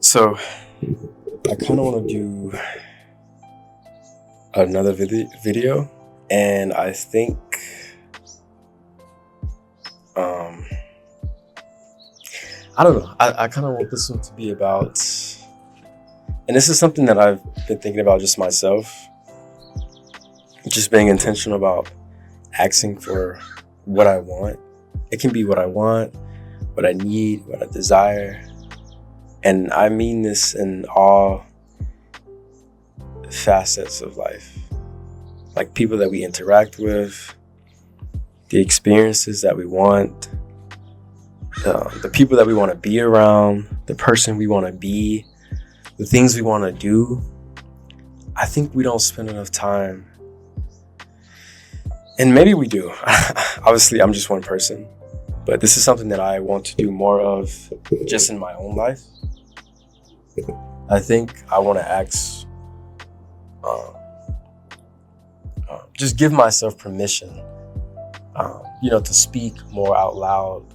So I kind of want to do another video, and I think um, I don't know. I kind of want this one to be about, and this is something that I've been thinking about just myself, just being intentional about asking for what I want. It can be what I want, what I need, what I desire. And I mean this in all facets of life. Like people that we interact with, the experiences that we want, the people that we want to be around, the person we want to be, the things we want to do. I think we don't spend enough time. And maybe we do. Obviously, I'm just one person. But this is something that I want to do more of just in my own life. I think I want to ask, just give myself permission, to speak more out loud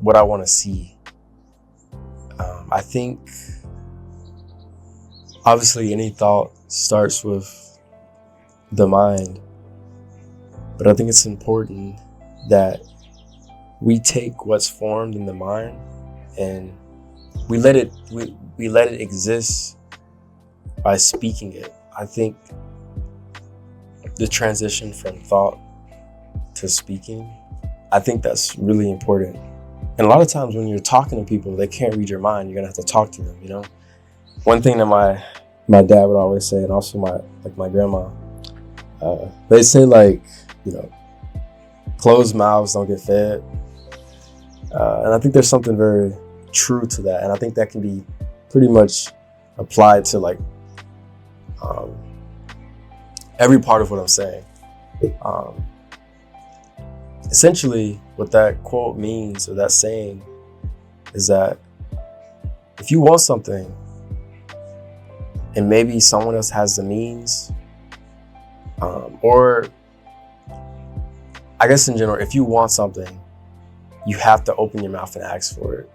what I want to see. I think, obviously, any thought starts with the mind, but I think it's important that we take what's formed in the mind and we let it exist by speaking it. I think the transition from thought to speaking, I think that's really important. And a lot of times when you're talking to people, they can't read your mind. You're gonna have to talk to them, One thing that my dad would always say, and also my grandma, they say closed mouths don't get fed. And I think there's something very true to that. And I think that can be pretty much applied to every part of what I'm saying. Essentially, what that quote means, or that saying, is that if you want something and maybe someone else has the means, or I guess in general, if you want something, you have to open your mouth and ask for it.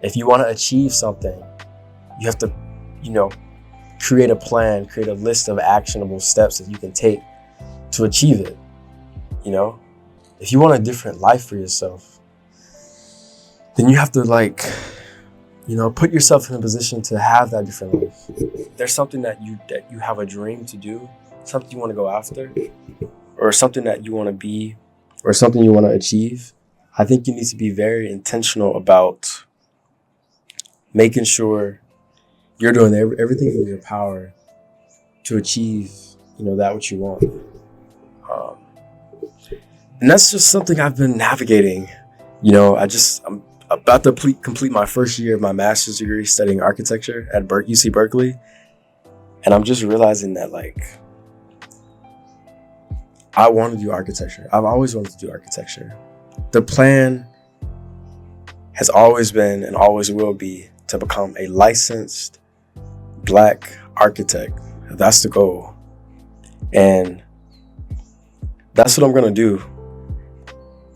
If you want to achieve something, you have to, create a plan, create a list of actionable steps that you can take to achieve it. If you want a different life for yourself, then you have to put yourself in a position to have that different life. There's something that you have a dream to do, something you want to go after, or something that you want to be, or something you want to achieve. I think you need to be very intentional about making sure you're doing everything in your power to achieve, that what you want. And that's just something I've been navigating. I'm about to complete my first year of my master's degree studying architecture at UC Berkeley. And I'm just realizing that I want to do architecture. I've always wanted to do architecture. The plan has always been and always will be to become a licensed Black architect. That's the goal. And that's what I'm going to do.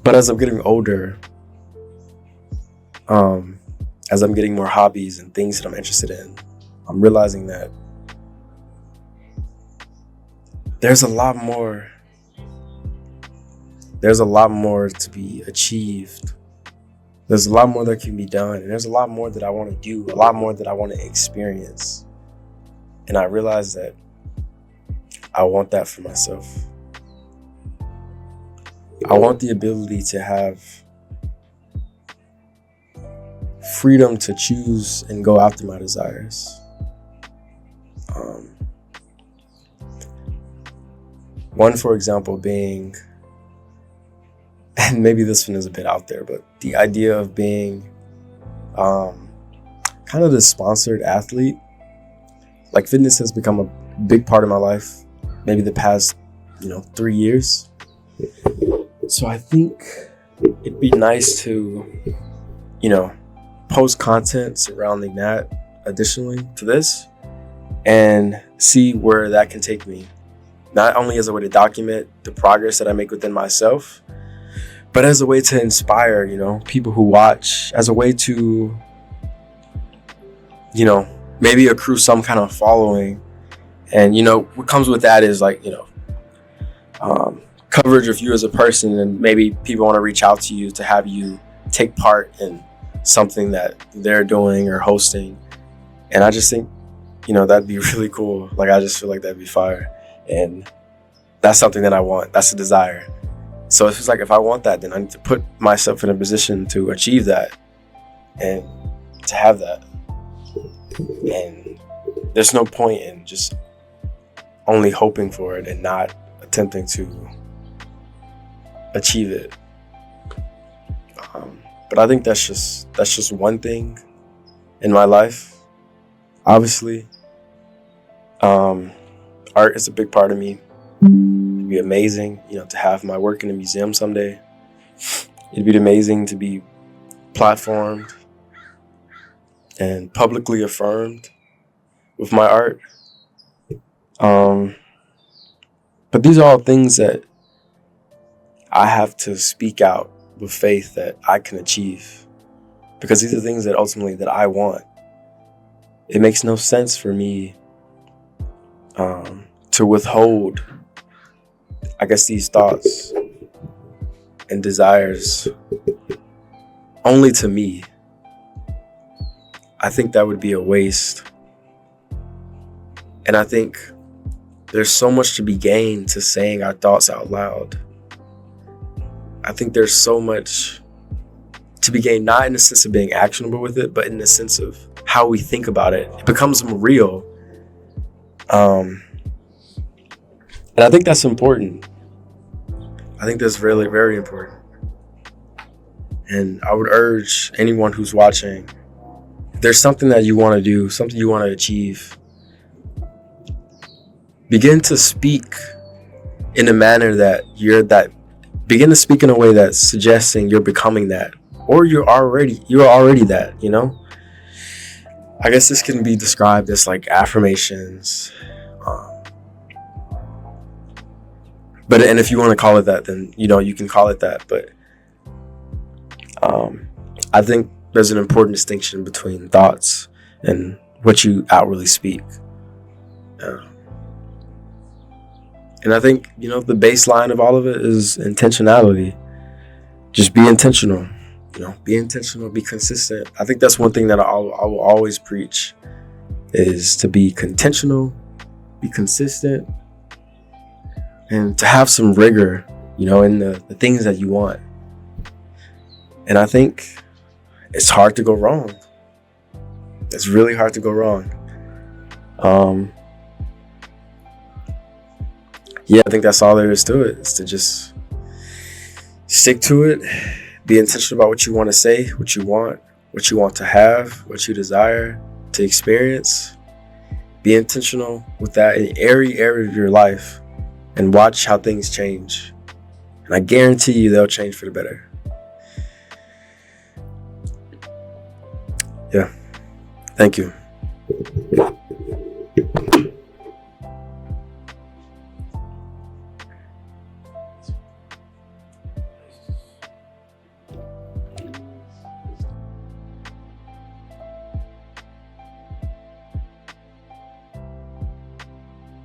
But as I'm getting older, as I'm getting more hobbies and things that I'm interested in, I'm realizing that there's a lot more to be achieved. There's a lot more that can be done. And there's a lot more that I want to do, a lot more that I want to experience. And I realize that I want that for myself. I want the ability to have freedom to choose and go after my desires. One, for example, being, and maybe this one is a bit out there, but the idea of being kind of the sponsored athlete. Fitness has become a big part of my life, maybe the past, 3 years. So I think it'd be nice to, post content surrounding that additionally to this and see where that can take me. Not only as a way to document the progress that I make within myself, but as a way to inspire, people who watch, as a way to, maybe accrue some kind of following. And, what comes with that is like, coverage of you as a person, and maybe people want to reach out to you to have you take part in something that they're doing or hosting. And I just think, that'd be really cool. Like, I just feel like that'd be fire. And that's something that I want. That's a desire. So it's just like, if I want that, then I need to put myself in a position to achieve that and to have that. And there's no point in just only hoping for it and not attempting to achieve it. But I think that's just one thing in my life. Obviously, art is a big part of me. It'd be amazing, to have my work in a museum someday. It'd be amazing to be platformed and publicly affirmed with my art. But these are all things that I have to speak out with faith that I can achieve, because these are things that ultimately that I want. It makes no sense for me to withhold, I guess, these thoughts and desires only to me. I think that would be a waste. And I think there's so much to be gained to saying our thoughts out loud. I think there's so much to be gained, not in the sense of being actionable with it, but in the sense of how we think about it. It becomes real. And I think that's important. I think that's really, very important. And I would urge anyone who's watching, if there's something that you want to do, something you want to achieve, begin to speak in a manner that begin to speak in a way that's suggesting you're becoming that, or you're already that, I guess this can be described as like affirmations. And if you want to call it that, then, you can call it that. But I think there's an important distinction between thoughts and what you outwardly speak. And I think, the baseline of all of it is intentionality. Just be intentional, be intentional, be consistent. I think that's one thing that I will always preach, is to be intentional, be consistent, and to have some rigor, in the things that you want. And I think it's hard to go wrong. It's really hard to go wrong. I think that's all there is to it, is to just stick to it, be intentional about what you want to say, what you want to have, what you desire to experience. Be intentional with that in every area of your life, and watch how things change. And I guarantee you they'll change for the better. Yeah. Thank you.